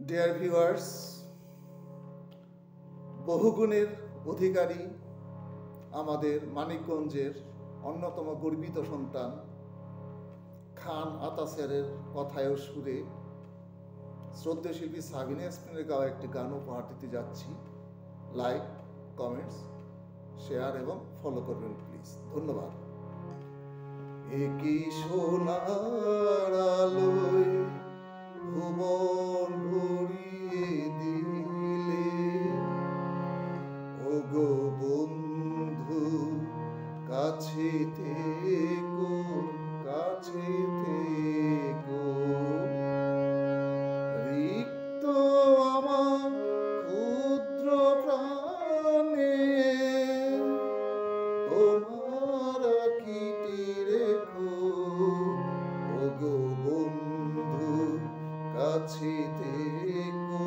Dear viewers, বহুগুণের অধিকারী আমাদের মানিকগঞ্জের অন্যতম গর্বিত সন্তান খান আতা স্যারের কথায় ও সুরে শ্রদ্ধেয় শিল্পী সাবিনা ইয়াসমিনের গাওয়া একটি গান উপহার দিতে যাচ্ছি। লাইক, কমেন্টস, শেয়ার এবং ফলো করবেন প্লিজ। ধন্যবাদ। একই সোনার আলোয় ভুবন ভরিয়ে দিলে, ও গো বন্ধু কাছে থেকো, কাছে থেকো। রিক্ত আমার ক্ষুদ্র প্রাণে তোমার আঁকিটি রেখো, ও গো বন্ধু কাছে থেকো।